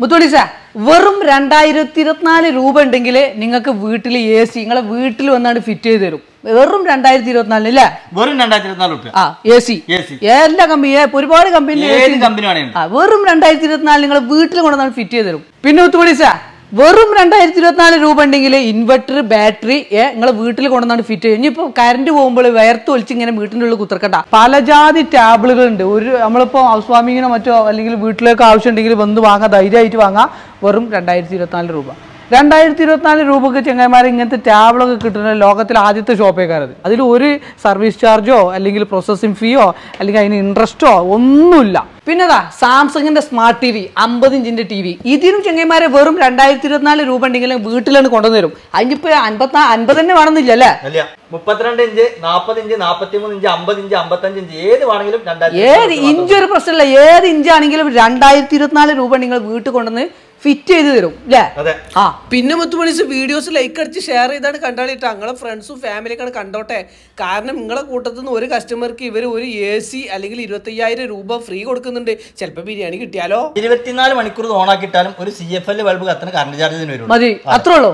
Mutholi sir വെറും 2024 രൂപ ഉണ്ടെങ്കിൽ നിങ്ങൾക്ക് വീട്ടിൽ AC നിങ്ങളെ വീട്ടിൽ വന്നാണ് ഫിറ്റ് ചെയ്ത് തരും. വെറും 2024 അല്ലേ? വെറും 2024 രൂപ. AC എല്ലാ കമ്പനി ഒരുപാട് കമ്പനി വെറും 2024 നിങ്ങൾ വീട്ടിൽ കൊണ്ടുവന്നാണ് ഫിറ്റ് ചെയ്ത് തരും. പിന്നെ മുത്തോളി സാർ വെറും 2024 രൂപ ഉണ്ടെങ്കിൽ ഇൻവെർട്ടർ ബാറ്ററി നിങ്ങളെ വീട്ടിൽ കൊണ്ടുവന്നാണ് ഫിറ്റ് ചെയ്യും. ഇനിയിപ്പോൾ കറണ്ട് പോകുമ്പോൾ വയർത്ത് ഒളിച്ച് ഇങ്ങനെ വീട്ടിൻ്റെ ഉള്ളിൽ കുത്തിറക്കണ്ട. പലജാതി ടാബിളുകൾ ഉണ്ട്. നമ്മളിപ്പോൾ ഹൗസ് വാമിങ്ങിനോ മറ്റോ അല്ലെങ്കിൽ വീട്ടിലേക്ക് ആവശ്യം ഉണ്ടെങ്കിൽ വന്ന് വാങ്ങാം, ധൈര്യമായിട്ട് വാങ്ങാം. വെറും 2024 രൂപ. 2024 രൂപക്ക് ചെങ്ങന്മാരെ ഇങ്ങനത്തെ ടാബിളൊക്കെ കിട്ടുന്ന ലോകത്തിലെ ആദ്യത്തെ ഷോപ്പേക്കാരത്. അതിൽ ഒരു സർവീസ് ചാർജോ അല്ലെങ്കിൽ പ്രോസസ്സിംഗ് ഫീയോ അല്ലെങ്കിൽ അതിന് ഇൻട്രസ്റ്റോ ഒന്നുമില്ല. പിന്നെതാ സാംസങ്ങിന്റെ സ്മാർട്ട് TV 50 ഇഞ്ചിന്റെ TV. ഇതിനും ചെങ്ങന്മാരെ വെറും 2024 രൂപ ഉണ്ടെങ്കിൽ വീട്ടിലാണ് കൊണ്ടുവന്നു. അതിനിപ്പോ 50 തന്നെ വേണമെന്നില്ല അല്ലേ? 32 inch 40 inch 43 inch 50 inch 55 inch ഏത് വേണമെങ്കിലും ഏത് ഇഞ്ച് ഒരു പ്രശ്നമില്ല. ഏത് ഇഞ്ചാണെങ്കിലും 2024 രൂപ നിങ്ങൾ വീട്ടിൽ കൊണ്ടുവന്ന് ഫിറ്റ് ചെയ്ത് തരും അല്ലേ? പിന്നെ മുത്തുമണീസ് വീഡിയോസ് ലൈക്ക് അടിച്ച് ഷെയർ ചെയ്താണ് കണ്ടാളിട്ട് നിങ്ങളെ ഫ്രണ്ട്സും ഫാമിലിയൊക്കെ കണ്ടോട്ടെ. കാരണം നിങ്ങളെ കൂട്ടത്തിൽ നിന്ന് ഒരു കസ്റ്റമർക്ക് ഇവർ ഒരു AC അല്ലെങ്കിൽ 25,000 രൂപ ഫ്രീ കൊടുക്കുന്നുണ്ട്. ചിലപ്പോൾ ബിരിയാണി കിട്ടിയാലോ 24 മണിക്കൂർ ഓണാക്കിയിട്ടാലും ഒരു CFL ബൾബ് കത്തുന്ന കറണ്ട് ചാർജ് വരും. മതി, അത്രേ ഉള്ളൂ.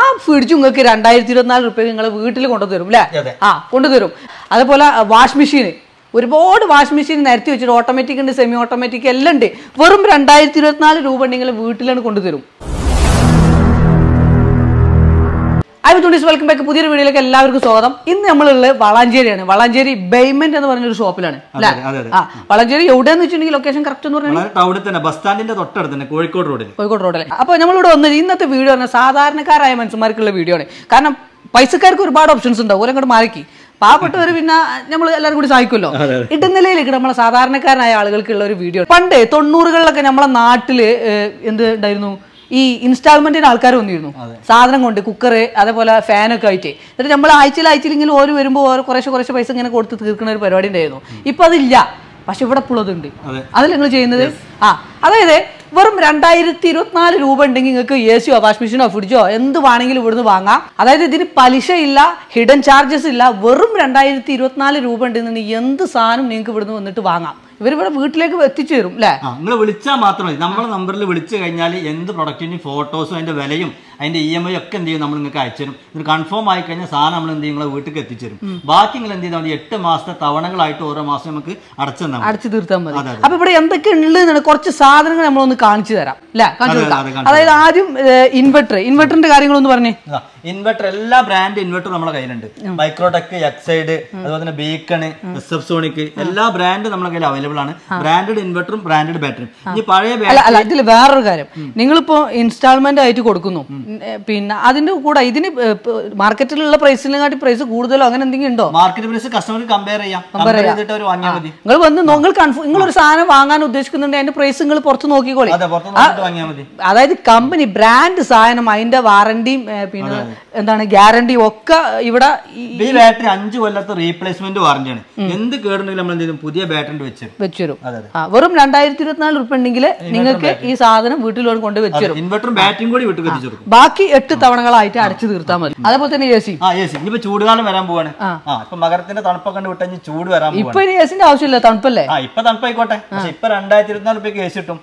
ആ ഫ്രിഡ്ജ് നിങ്ങൾക്ക് 2024 രൂപ നിങ്ങൾ വീട്ടിൽ കൊണ്ടുതരും അല്ലേ? കൊണ്ടുതരും. അതുപോലെ വാഷ് മെഷീൻ, ഒരുപാട് വാഷ് മെഷീൻ നിരത്തി വെച്ചിട്ട് ഓട്ടോമാറ്റിക് ഉണ്ട്, സെമി ഓട്ടോമാറ്റിക് എല്ലാം ഉണ്ട്. വെറും 2024 രൂപ ഉണ്ടെങ്കിൽ വീട്ടിലാണ് കൊണ്ടുതരും. Welcome back. പുതിയൊരു വീഡിയോയിലേക്ക് എല്ലാവർക്കും സ്വാഗതം. ഇന്ന് നമ്മളുള്ളത് വളാഞ്ചേരിയാണ്. വളാഞ്ചേരി ബേയ്മെന്റ് എന്ന് പറഞ്ഞൊരു ഷോപ്പിലാണ്. വളാഞ്ചേരി എവിടെയെന്ന് വെച്ചിട്ടുണ്ടെങ്കിൽ ലൊക്കേഷൻ കറക്റ്റ് എന്ന് പറഞ്ഞാൽ ബസ് സ്റ്റാൻഡിന്റെ തൊട്ടടുത്ത് കോഴിക്കോട് റോഡിൽ. അപ്പോൾ നമ്മളിവിടെ വന്നത് ഇന്നത്തെ വീഡിയോ പറഞ്ഞാൽ സാധാരണക്കാരായ മനുഷ്യന്മാർക്കുള്ള വീഡിയോ ആണ്. കാരണം പൈസക്കാർക്ക് ഒരുപാട് ഓപ്ഷൻസ് ഉണ്ടാവും. ഓരോ മാറിക്കി പാവപ്പെട്ടവർ പിന്നെ നമ്മൾ എല്ലാവരും കൂടി സഹായിക്കുമല്ലോ. ഇടനിലയിലേക്ക് നമ്മളെ സാധാരണക്കാരനായ ആളുകൾക്കുള്ള ഒരു വീഡിയോ. പണ്ട് 90കളിലൊക്കെ നമ്മളെ നാട്ടില് എന്ത് ഉണ്ടായിരുന്നു, ഈ ഇൻസ്റ്റാൾമെന്റിന് ആൾക്കാർ വന്നിരുന്നു സാധനം കൊണ്ട്, കുക്കർ അതേപോലെ ഫാനൊക്കെ ആയിട്ട്. എന്നിട്ട് നമ്മൾ ആഴ്ചയിൽ ഇങ്ങനെ ഓരോ വരുമ്പോൾ ഓരോ കുറേശ്ശെ പൈസ ഇങ്ങനെ കൊടുത്ത് തീർക്കുന്ന ഒരു പരിപാടി ഉണ്ടായിരുന്നു. ഇപ്പൊ അതില്ല. പക്ഷെ ഇവിടെ പുള്ളതുണ്ട്. അതിൽ നിങ്ങൾ ചെയ്യുന്നത് അതായത് വെറും 2024 രൂപ ഉണ്ടെങ്കിൽ നിങ്ങൾക്ക് AC വാഷ് മെഷീനോ ഫ്രിഡ്ജോ എന്ത് വേണമെങ്കിലും ഇവിടുന്ന് വാങ്ങാം. അതായത് ഇതിന് പലിശ ഇല്ല, ഹിഡൻ ചാർജസ് ഇല്ല. വെറും 2024 രൂപ ഉണ്ടെന്നുണ്ടെങ്കിൽ എന്ത് സാധനം നിങ്ങൾക്ക് ഇവിടുന്ന് വന്നിട്ട് വാങ്ങാം. ഇവരിവിടെ വീട്ടിലേക്ക് എത്തിച്ചു തരും അല്ലേ? നിങ്ങൾ വിളിച്ചാൽ മാത്രം മതി. നമ്മളെ നമ്പറിൽ വിളിച്ചു കഴിഞ്ഞാൽ എന്ത് പ്രൊഡക്റ്റിന്റെ ഫോട്ടോസും അതിന്റെ വിലയും അതിന്റെ EMI ഒക്കെ എന്ത് ചെയ്യും നമ്മൾ നിങ്ങൾക്ക് അയച്ചുതരും. ഇത് കൺഫേം ആയി കഴിഞ്ഞാൽ സാധനം നമ്മൾ എന്ത് ചെയ്യും നിങ്ങളെ വീട്ടിൽ എത്തിച്ചേരും. ബാക്കി നിങ്ങൾ എന്ത് ചെയ്താൽ മതി, 8 മാസത്തെ തവണകളായിട്ട് ഓരോ മാസം നമുക്ക് അടച്ചു തീർത്താൽ മതി. അപ്പൊ ഇവിടെ എന്തൊക്കെ ഉള്ളത് കുറച്ച് സാധനങ്ങൾ നമ്മളൊന്ന് കാണിച്ചു തരാം അല്ലെ? അതായത് ആദ്യം ഇൻവെർട്ടറിന്റെ കാര്യങ്ങളൊന്ന് പറഞ്ഞേ. ഇൻവെർട്ടർ എല്ലാ ബ്രാൻഡ് ഇൻവെർട്ടറും നമ്മുടെ കയ്യിലുണ്ട്. മൈക്രോടെക്, എക്സൈഡ്, അതുപോലെ തന്നെ ബീക്കൺ, സോണിക് എല്ലാ ബ്രാൻഡും നമ്മുടെ കയ്യിൽ അവൈലബിൾ ആണ്. ബ്രാൻഡഡ് ഇൻവെർട്ടറും ബ്രാൻഡഡ് ബാറ്ററിയും. ഈ പഴയ ഇതിൽ വേറൊരു കാര്യം, നിങ്ങളിപ്പോ ഇൻസ്റ്റാൾമെന്റ് ആയിട്ട് കൊടുക്കുന്നു, പിന്നെ അതിന്റെ കൂടെ ഇതിന് മാർക്കറ്റിലുള്ള പ്രൈസിനെക്കാട്ടി പ്രൈസ് കൂടുതലോ അങ്ങനെ എന്തെങ്കിലും ഉണ്ടോ? മാർക്കറ്റ് പ്രൈസ് കസ്റ്റമർക്ക് കമ്പയർ ചെയ്യാം. നിങ്ങൾ വന്ന് നിങ്ങൾ ഒരു സാധനം വാങ്ങാൻ ഉദ്ദേശിക്കുന്നുണ്ട്, അതിന്റെ പ്രൈസ് നിങ്ങൾ പുറത്ത് നോക്കിക്കോളി. അതായത് കമ്പനി ബ്രാൻഡ് സാധനം അതിന്റെ വാറണ്ടിയും പിന്നെ എന്താണ് ഗ്യാരണ്ടിയും ഒക്കെ ഇവിടെ. ഈ ബാറ്ററി 5 കൊല്ലത്തെ റീപ്ലേസ്മെന്റ് വാറണ്ടിയാണ്. എന്ത് കേടുണ്ടെങ്കിലും നമ്മൾ എന്ത് ചെയ്യും, പുതിയ ബാറ്ററി വെച്ചുതരും. വെറും 2024 രൂപ ഉണ്ടെങ്കിൽ നിങ്ങൾക്ക് ഈ സാധനം വീട്ടിൽ കൊണ്ട് വെച്ചുതരും. ഇൻവെർട്ടറും ബാറ്ററിയും കൂടി വീട്ടിൽ എത്തിച്ചു. ബാക്കി 8 തവണകളായിട്ട് അടച്ചു തീർത്താൽ മതി. അതേപോലെ തന്നെ AC. ഇനിയിപ്പോ ചൂടുകാലം വരാൻ പോവാണ്. ഇപ്പൊ മകരത്തിന്റെ തണുപ്പൊക്കെ കണ്ടു വിട്ടാൽ ചൂട് വരാൻ പോവാണ്. ഇപ്പൊ ACന്റെ ആവശ്യമില്ല, തണുപ്പല്ലേ? ഇപ്പൊ തണുപ്പായിക്കോട്ടെ. പക്ഷെ ഇപ്പൊ 2024 രൂപയ്ക്ക് AC കിട്ടും.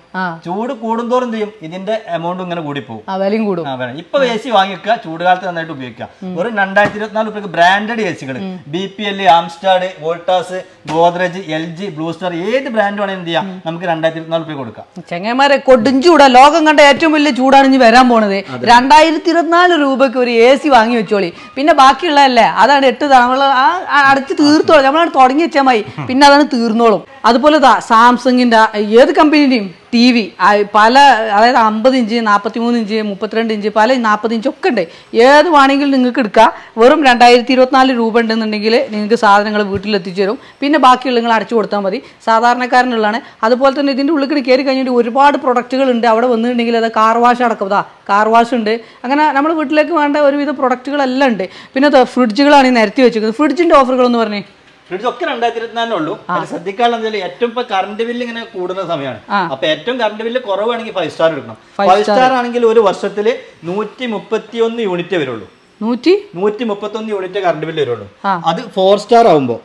ചൂട് കൂടുന്തോറും എന്ത് ചെയ്യും, ഇതിന്റെ എമൗണ്ട് ഇങ്ങനെ കൂടി പോകും, വിലയും കൂടും. ഇപ്പൊ AC വാങ്ങിക്കുക, ചൂടുകാലത്ത് നന്നായിട്ട് ഉപയോഗിക്കുക. വെറും 2024 രൂപയ്ക്ക് ബ്രാൻഡഡ് ACകൾ BPL, Amstrad, Voltas, Godrej, LG, Blue Star ഏത് ബ്രാൻഡ് വേണമെങ്കിൽ എന്ത് ചെയ്യാം നമുക്ക് 2024 രൂപ കൊടുക്കാം. ചെങ്ങന്മാരെ കൊടുഞ്ചൂടാ, ലോകം കണ്ട ഏറ്റവും വലിയ ചൂടാണ് ഇനി വരാൻ പോണത്. 2024 രൂപയ്ക്ക് ഒരു AC വാങ്ങി വെച്ചോളി. പിന്നെ ബാക്കിയുള്ളതല്ലേ അതാണ് 8 തവണ അടച്ച് തീർത്തോളും. നമ്മളാണ് തുടങ്ങി വെച്ചാൽ മതി, പിന്നെ അതാണ് തീർന്നോളും. അതുപോലെ സാംസങ്ങിന്റെ ഏത് കമ്പനിയുടെയും TV പല, അതായത് 50 ഇഞ്ച് 43 ഇഞ്ച് 32 ഇഞ്ച് പല 40 ഇഞ്ച് ഒക്കെ ഉണ്ട്. ഏത് വേണമെങ്കിലും നിങ്ങൾക്ക് എടുക്കാം. വെറും 2024 രൂപ ഉണ്ടെന്നുണ്ടെങ്കിൽ നിങ്ങൾക്ക് സാധനങ്ങൾ വീട്ടിലെത്തിച്ചു തരും. പിന്നെ ബാക്കിയുള്ള നിങ്ങൾ അടച്ചു കൊടുത്താൽ മതി. സാധാരണക്കാരനുള്ളതാണ്. അതുപോലെ തന്നെ ഇതിൻ്റെ ഉള്ളിൽ കയറി കഴിഞ്ഞിട്ട് ഒരുപാട് പ്രൊഡക്റ്റുകൾ ഉണ്ട്. അവിടെ വന്നിട്ടുണ്ടെങ്കിൽ അത് കാർ വാഷ് അടക്കം, കാർ വാഷ് ഉണ്ട്. അങ്ങനെ നമ്മുടെ വീട്ടിലേക്ക് വേണ്ട ഒരുവിധ പ്രൊഡക്റ്റുകളെല്ലാം ഉണ്ട്. പിന്നെ ഫ്രിഡ്ജുകളാണ് ഈ നിരത്തി വെച്ചിരിക്കുന്നത്. ഫ്രിഡ്ജിന്റെ ഓഫറുകളെന്ന് പറഞ്ഞേ. ഫ്രിഡ്ജ് ഒക്കെ 2024 ഉള്ളൂ. ശ്രദ്ധിക്കാനുള്ള ഏറ്റവും ഇപ്പൊ കറണ്ട് ബില്ല് ഇങ്ങനെ കൂടുന്ന സമയമാണ്. അപ്പൊ ഏറ്റവും കറണ്ട് ബില്ല് കുറവാണെങ്കിൽ 5 സ്റ്റാർ എടുക്കണം. 5 സ്റ്റാർ ആണെങ്കിൽ ഒരു വർഷത്തില് 131 യൂണിറ്റ് വരുള്ളൂ. 131 യൂണിറ്റ് കറണ്ട് ബില്ല് വരുള്ളൂ. അത് 4 സ്റ്റാർ ആവുമ്പോ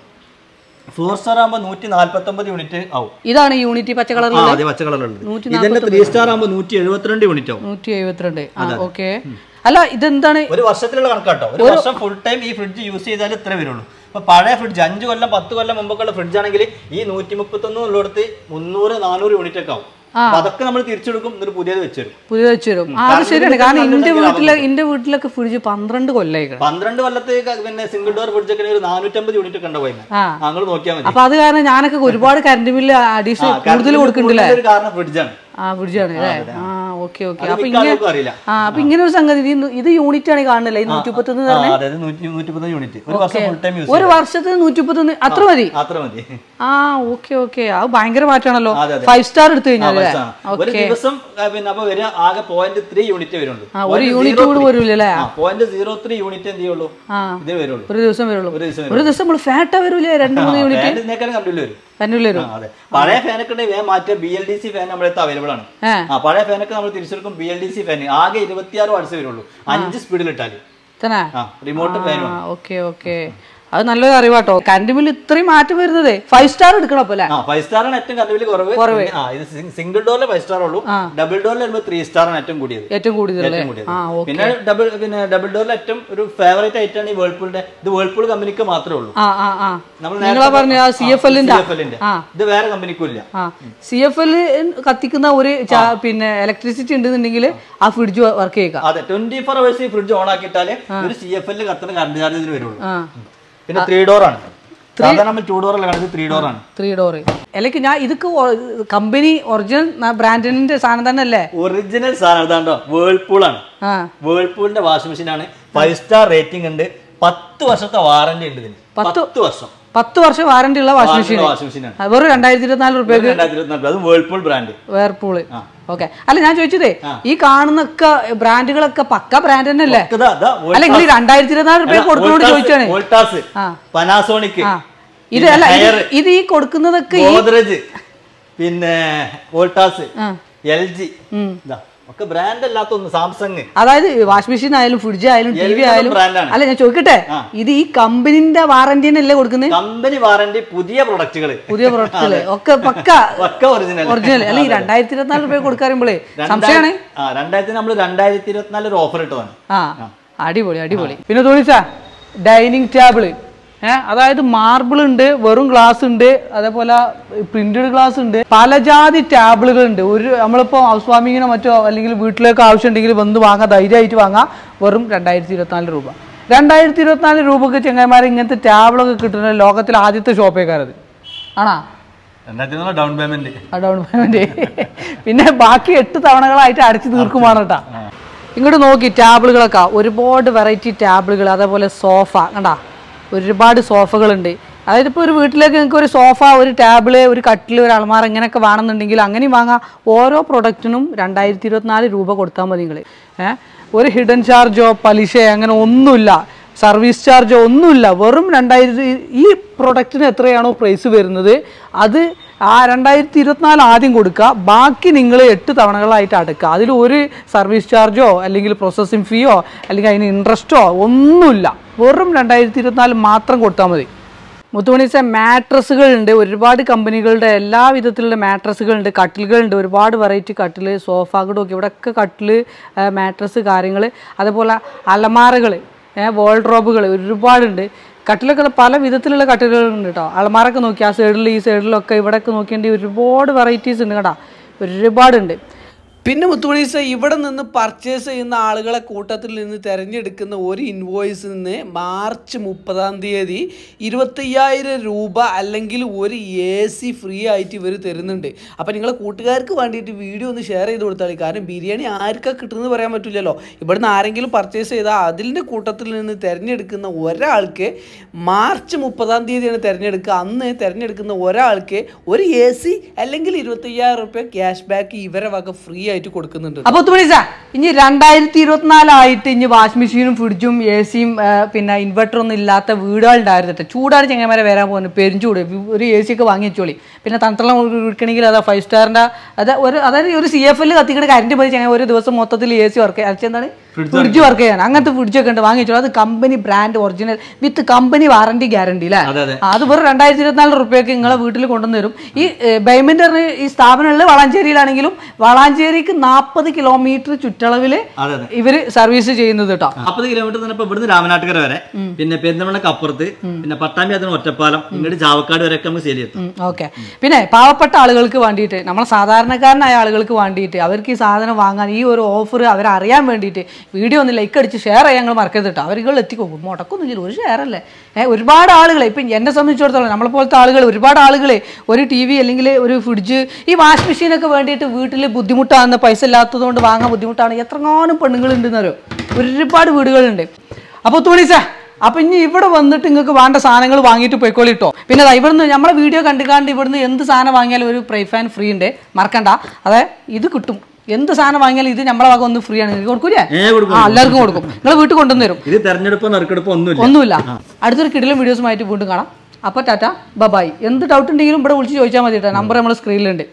4 സ്റ്റാർ ആകുമ്പോൾ 149 യൂണിറ്റ് ആവും. ഇതാണ് യൂണിറ്റ് പച്ച കളറിലുള്ള. അതെ, പച്ച കളറിലുള്ളത്. ഇതിന്റെ 3 സ്റ്റാർ ആകുമ്പോൾ 172 യൂണിറ്റ് ആവും. 172. ഓക്കെ. അല്ല ഇതെന്താണ്? ഒരു വർഷത്തിലുള്ള കണക്കാട്ടോ. ഒരു വർഷം ഫുൾ ടൈം ഈ ഫ്രിഡ്ജ് യൂസ് ചെയ്താൽ ഇത്ര വരുള്ളൂ. ഇപ്പൊ പഴയ ഫ്രിഡ്ജ് 5 കൊല്ലം 10 കൊല്ലം മുമ്പൊക്കെയുള്ള ഫ്രിഡ്ജ് ആണെങ്കിൽ ഈ 131 ഉള്ളിടത്ത് 300-400 യൂണിറ്റ് ഒക്കെ ആവും. അതൊക്കെ നമ്മൾ തിരിച്ചെടുക്കും, എന്നിട്ട് പുതിയത് വെച്ചുതരും. അത് ശരിയാണ്. കാരണം എന്റെ വീട്ടിലൊക്കെ ഫ്രിഡ്ജ് 12 കൊല്ലമായി. 12 കൊല്ലത്തേക്ക് പിന്നെ സിംഗിൾ ഡോർ ഫ്രിഡ്ജ് ഒക്കെ ഒരു 450 യൂണിറ്റ് ഒക്കെ ഉണ്ടാവും. ഞങ്ങൾ നോക്കിയാൽ മതി. അപ്പൊ അത് കാരണം ഞാനൊക്കെ ഒരുപാട് കറണ്ട് ബില്ല് അഡീഷണൽ കൂടുതൽ കൊടുക്കുന്നുണ്ടല്ലേ. കാരണം ഫ്രിഡ്ജാണ്. ഫ്രിഡ്ജാണ് അല്ലേ. ഓക്കെ. അപ്പൊ ഇങ്ങനെ ഒരു സംഗതി ഇത് യൂണിറ്റ് ആണ് കാണുന്നില്ല. 131 യൂണിറ്റ് ഒരു വർഷത്തിന് 131 അത്ര മതി. ഓക്കെ. അത് ഭയങ്കര മാറ്റാണല്ലോ. 5 സ്റ്റാർ എടുത്തു കഴിഞ്ഞാൽ ഒരു ദിവസം പിന്നെ അപ്പൊ വരിക ആകെ 0.3 യൂണിറ്റ് വരുള്ളൂ. ഒരു യൂണിറ്റ് കൂടെ വരൂല്ലേ. 0.03 യൂണിറ്റ് എന്ത് ചെയ്യുള്ളൂ, ഇതേ വരുള്ളൂ. ഒരു ദിവസം നമ്മൾ ഫാറ്റ് വരൂലേ. 2-3 യൂണിറ്റ് പഴയ ഫാനൊക്കെ ഉണ്ടെങ്കിൽ മാറ്റിയ BLDC ഫാൻ നമ്മുടെ അവൈലബിൾ ആണ്. പഴയ ഫാനൊക്കെ നമ്മൾ തിരിച്ചെടുക്കും. BLDC ഫാൻ ആകെ 26 വാട്ട്സ് വരുള്ളൂ. 5 സ്പീഡിൽ ഇട്ടാല് റിമോട്ട് ഫാൻ. ഓക്കെ. അത് നല്ലൊരു അറിവാട്ടോ. കറണ്ട് ബില്ല് ഇത്രയും മാറ്റം വരുന്നത് 5 സ്റ്റാർ എടുക്കണം. അപ്പൊ 5 സ്റ്റാറാണ് ഏറ്റവും കറണ്ട് ബില്ല് കുറവ്. സിംഗിൾ ഡോറിൽ 5 സ്റ്റാർ ഉള്ളൂ. ഡബിൾ ഡോറിൽ വരുമ്പോൾ 3 സ്റ്റാറാണ് ഏറ്റവും കൂടിയത്. പിന്നെ ഡബിൾ ഡോറിൽ ഏറ്റവും ഒരു ഫേവറേറ്റ് ആയിട്ടാണ് ഈ വേൾപൂളിന്റെ. ഇത് വേൾപൂൾ കമ്പനിക്ക് മാത്രമേ ഉള്ളൂ. പറഞ്ഞ CFL ഇത് വേറെ കമ്പനിക്കും ഇല്ല. CFL കത്തിക്കുന്ന ഒരു പിന്നെ ഇലക്ട്രിസിറ്റി ഉണ്ടെന്നുണ്ടെങ്കിൽ ആ ഫ്രിഡ്ജ് വർക്ക് ചെയ്യുക. അതെ, 24 hours ഈ ഫ്രിഡ്ജ് ഓൺ ആക്കിയിട്ടാലേ ഒരു CFL കത്തുന്ന കറണ്ട് ചാർജ് ഇതിന് വരുള്ളൂ. പിന്നെ 3 ഡോർ ആണ്. സാധാരണ 2 ഡോർ അല്ല, 3 ഡോർ ആണ്. 3 ഡോർ അല്ലെങ്കിൽ ഞാൻ ഇതൊക്കെ കമ്പനി ഒറിജിനൽ ബ്രാൻഡിന്റെ സാധനം തന്നെ അല്ലേ? ഒറിജിനൽ സാധനം ഇതാണ്ടോ, വേൾപൂൾ ആണ്. വേൾപൂളിന്റെ വാഷിംഗ് മെഷീൻ ആണ്. 5 സ്റ്റാർ റേറ്റിംഗ് ഉണ്ട്. 10 വർഷത്തെ വാറന്റി ഉണ്ട് ഇതിന്. 10 വർഷം വാറന്റി ഉള്ള വാഷിംഗ് മെഷീൻ വെറും 2024 രൂപയ്ക്ക്. അത് വേൾപൂൾ ബ്രാൻഡ്. വേൾപൂൾ. ഓക്കെ. അല്ല ഞാൻ ചോദിച്ചതേ, ഈ കാണുന്നൊക്കെ ബ്രാൻഡുകളൊക്കെ പക്ക ബ്രാൻഡ് തന്നെ അല്ലേ? അല്ലെങ്കിൽ 2024 രൂപ കൊടുക്കുന്നോട് ചോദിച്ചാണ്. പനാസോണിക് ഇത് അല്ല, ഇത് ഈ കൊടുക്കുന്നതൊക്കെ ഗോദ്റേജ്, പിന്നെ വോൾട്ടാസ്, LG ഒക്കെ ബ്രാൻഡ് അല്ലാത്തൊന്നും. സാംസങ്. അതായത് വാഷിംഗ് മെഷീൻ ആയാലും ഫ്രിഡ്ജ് ആയാലും TV ആയാലും. അല്ല ഞാൻ ചോദിക്കട്ടെ, ഇത് ഈ കമ്പനിന്റെ വാറന്റി അല്ലേ കൊടുക്കുന്നത്? Company warranty. പുതിയ പ്രൊഡക്റ്റുകൾ ഒക്കെ പക്ക ഒറിജിനൽ. അല്ലെങ്കിൽ 2024 രൂപ കൊടുക്കാറുമ്പോഴേ സംശയമാണ്. 2024 ഒരു ഓഫർ ഇട്ടതാണ്. അടിപൊളി. പിന്നെ തോന്നിച്ചാ ഡൈനിങ് ടേബിള്. അതായത് മാർബിൾ ഉണ്ട്, വെറും ഗ്ലാസ് ഉണ്ട്, അതേപോലെ പ്രിന്റഡ് ഗ്ലാസ് ഉണ്ട്, പലജാതി ടാബിളുകൾ ഉണ്ട്. നമ്മളിപ്പോ ഹൗസ് വാമിങ്ങിനോ മറ്റോ അല്ലെങ്കിൽ വീട്ടിലേക്ക് ആവശ്യം ഉണ്ടെങ്കിൽ വന്ന് വാങ്ങാം, ധൈര്യമായിട്ട് വാങ്ങാം. വെറും 2024 രൂപ. 2024 രൂപക്ക് ചെങ്ങന്മാരെ ഇങ്ങനത്തെ ടാബിളൊക്കെ കിട്ടുന്ന ലോകത്തിലെ ആദ്യത്തെ ഷോപ്പേക്കാരത് ആണോ? Down payment. പിന്നെ ബാക്കി 8 തവണകളായിട്ട് അടച്ചു തീർക്കുമാണ് കേട്ടാ. ഇങ്ങോട്ട് നോക്കി ടാബിളുകളൊക്കെ ഒരുപാട് വെറൈറ്റി ടാബിളുകൾ. അതേപോലെ സോഫ കണ്ടാ, ഒരുപാട് സോഫകളുണ്ട്. അതായത് ഇപ്പോൾ ഒരു വീട്ടിലേക്ക് നിങ്ങൾക്ക് ഒരു സോഫ, ഒരു ടേബിള്, ഒരു കട്ടിൽ, ഒരു അൾമാറ ഇങ്ങനെയൊക്കെ വേണമെന്നുണ്ടെങ്കിൽ അങ്ങനെയും വാങ്ങാം. ഓരോ പ്രൊഡക്റ്റിനും 2024 രൂപ കൊടുത്താൽ മതി നിങ്ങൾ. ഒരു ഹിഡൻ ചാർജോ പലിശയോ അങ്ങനെ ഒന്നുമില്ല, സർവീസ് ചാർജോ ഒന്നുമില്ല. വെറും 2000. ഈ പ്രൊഡക്റ്റിന് എത്രയാണോ പ്രൈസ് വരുന്നത് അത് ആ 2024 ആദ്യം കൊടുക്കുക. ബാക്കി നിങ്ങൾ 8 തവണകളായിട്ട് അടക്കുക. അതിൽ ഒരു സർവീസ് ചാർജോ അല്ലെങ്കിൽ പ്രോസസ്സിങ് ഫീയോ അല്ലെങ്കിൽ അതിന് ഇൻട്രസ്റ്റോ ഒന്നുമില്ല. വെറും 2024 മാത്രം കൊടുത്താൽ മതി. മുത്തുമണീസ മാട്രസുകളുണ്ട്. ഒരുപാട് കമ്പനികളുടെ എല്ലാ വിധത്തിലുള്ള മാട്രസുകളുണ്ട്, കട്ടിലുകളുണ്ട്, ഒരുപാട് വെറൈറ്റി കട്ടിൽ, സോഫ കൂടൊക്കെ ഇവിടെയൊക്കെ കട്ടിൽ, മാട്രസ് കാര്യങ്ങൾ. അതേപോലെ അലമാറകൾ, വാൾഡ്രോബുകൾ ഒരുപാടുണ്ട്. കട്ടിലൊക്കെ പല വിധത്തിലുള്ള കട്ടിലുകളുണ്ട് കേട്ടോ. അലമാരൊക്കെ നോക്കി ആ സൈഡിൽ ഈ സൈഡിലൊക്കെ ഇവിടെയൊക്കെ നോക്കിയേണ്ടി ഒരുപാട് വെറൈറ്റീസ് ഉണ്ട് കേട്ടോ, ഒരുപാടുണ്ട്. പിന്നെ മുത്തുമണീസ ഇവിടെ നിന്ന് പർച്ചേസ് ചെയ്യുന്ന ആളുകളെ കൂട്ടത്തിൽ നിന്ന് തിരഞ്ഞെടുക്കുന്ന ഒരു ഇൻവോയ്സിൽ നിന്ന് മാർച്ച് 30 25,000 രൂപ അല്ലെങ്കിൽ ഒരു AC ഫ്രീ ആയിട്ട് ഇവർ തരുന്നുണ്ട്. അപ്പോൾ നിങ്ങളെ കൂട്ടുകാർക്ക് വേണ്ടിയിട്ട് വീഡിയോ ഒന്ന് ഷെയർ ചെയ്ത് കൊടുത്താൽ. കാരണം ബിരിയാണി ആർക്കാണ് കിട്ടുന്നത് പറയാൻ പറ്റില്ലല്ലോ. ഇവിടുന്ന് ആരെങ്കിലും പർച്ചേസ് ചെയ്താൽ അതിൻ്റെ കൂട്ടത്തിൽ നിന്ന് തിരഞ്ഞെടുക്കുന്ന ഒരാൾക്ക് മാർച്ച് 30 തിരഞ്ഞെടുക്കുക. അന്ന് തിരഞ്ഞെടുക്കുന്ന ഒരാൾക്ക് ഒരു AC അല്ലെങ്കിൽ 25,000 രൂപ ക്യാഷ് ബാക്ക് ഇവരെ വക ഫ്രീ ആയിട്ട് കൊടുക്കുന്നുണ്ട്. അപ്പോൾ ഇനി 2024 ആയിട്ട് ഇനി വാഷിംഗ് മെഷീനും ഫ്രിഡ്ജും AC-യും പിന്നെ ഇൻവെർട്ടർ ഒന്നും ഇല്ലാത്ത വീടുകളുണ്ടായിരുന്നിട്ട് ചൂടാണ് ചെങ്ങന്മാരെ വരാൻ പോകുന്നത്. പെരിഞ്ചൂട് ഒരു AC ഒക്കെ വാങ്ങി വെച്ചോളി. പിന്നെ തണുത്തളം എടുക്കണമെങ്കിൽ അതാ 5 സ്റ്റാറിൻ്റെ അതായത് ഒരു CFL കത്തിക്കുന്ന കറണ്ട് പോയി ചെങ്ങനെ ഒരു ദിവസം മൊത്തത്തിൽ AC വർക്ക് എന്താണ് ഫ്രിഡ്ജ് വർക്ക് ചെയ്യാൻ. അങ്ങനത്തെ ഫ്രിഡ്ജൊക്കെ ഉണ്ട് വാങ്ങി വെച്ചോളൂ. അത് കമ്പനി ബ്രാൻഡ് ഒറിജിനൽ വിത്ത് കമ്പനി വാറണ്ടി ഗ്യാരണ്ടി അല്ലേ. അത് വെറും 2024 റുപ്യക്ക് നിങ്ങളെ വീട്ടിൽ കൊണ്ടുവന്ന് തരും. ഈ ബൈമെന്ററിന് ഈ സ്ഥാപനങ്ങളിൽ വളാഞ്ചേരിയിലാണെങ്കിലും വളാഞ്ചേരിക്ക് 40 കിലോമീറ്റർ ചുറ്റളവിൽ ഇവര് സർവീസ് ചെയ്യുന്നത് കേട്ടോ. 40 കിലോമീറ്റർ തന്നെ ഇവിടുന്ന് രാമനാട്ടുകര വരെ, പിന്നെ പെരുന്തമണ്ണക്ക് അപ്പുറത്ത്, പിന്നെ പട്ടാമ്പി അതിന് ഒറ്റപ്പാലം, ഇങ്ങോട്ട് ചാവക്കാട് വരെ നമുക്ക് സെയിൽ ചെയ്യും. ഓക്കെ. പിന്നെ പാവപ്പെട്ട ആളുകൾക്ക് വേണ്ടിയിട്ട്, നമ്മളെ സാധാരണക്കാരനായ ആളുകൾക്ക് വേണ്ടിയിട്ട് അവർക്ക് ഈ സാധനം വാങ്ങാൻ ഈ ഒരു ഓഫർ അവരറിയാൻ വേണ്ടിയിട്ട് വീഡിയോ ഒന്ന് ലൈക്ക് അടിച്ച് ഷെയർ ചെയ്യാൻ ഞങ്ങൾ മറക്കരുത് കേട്ടോ. അവരുകൾ എത്തിക്കോക്കും, മുടക്കൊന്നും ഒരു ഷെയർ അല്ലേ. ഒരുപാട് ആളുകളെ ഇപ്പം എന്നെ സംബന്ധിച്ചിടത്തോളം നമ്മളെ പോലത്തെ ആളുകൾ ഒരുപാട് ആളുകളെ ഒരു TV അല്ലെങ്കിൽ ഒരു ഫ്രിഡ്ജ് ഈ വാഷിംഗ് മെഷീനൊക്കെ വേണ്ടിയിട്ട് വീട്ടിൽ ബുദ്ധിമുട്ടാകുന്ന പൈസ ഇല്ലാത്തതുകൊണ്ട് വാങ്ങാൻ ബുദ്ധിമുട്ടാണ്. എത്രങ്ങാനും പെണ്ണുങ്ങളുണ്ടെന്നറിയോ, ഒരുപാട് വീടുകളുണ്ട്. അപ്പോൾ തുണിച്ചാ അപ്പം ഇനി ഇവിടെ വന്നിട്ട് നിങ്ങൾക്ക് വേണ്ട സാധനങ്ങൾ വാങ്ങിയിട്ട് പോയിക്കോളിട്ടോ. പിന്നെ ഇവിടുന്ന് നമ്മളെ വീഡിയോ കണ്ടുകാണ്ട് ഇവിടുന്ന് എന്ത് സാധനം വാങ്ങിയാലും ഒരു പ്രൈ ഫാൻ ഫ്രീ ഉണ്ട്, മറക്കണ്ട. അതെ ഇത് കിട്ടും. എന്ത് സാധനം വാങ്ങിയാലും ഇത് നമ്മളെ ഭാഗം ഒന്ന് ഫ്രീ ആണ്. കൊടുക്കൂലേ? എല്ലാവർക്കും കൊടുക്കും. നിങ്ങൾ വീട്ടിൽ കൊണ്ടുവന്ന് തരും. ഇത് തെരഞ്ഞെടുപ്പ് നറുക്കെടുപ്പ് ഒന്നുമില്ല. അടുത്തൊരു കിടിലൻ വീഡിയോസുമായിട്ട് വീണ്ടും കാണാം. അപ്പോൾ ടാറ്റ ബൈ. എന്ത് ഡൗട്ട് ഉണ്ടെങ്കിലും ഇവിടെ വിളിച്ച് ചോദിച്ചാൽ മതി കേട്ടോ. നമ്പർ നമ്മൾ സ്ക്രീനിലുണ്ട്.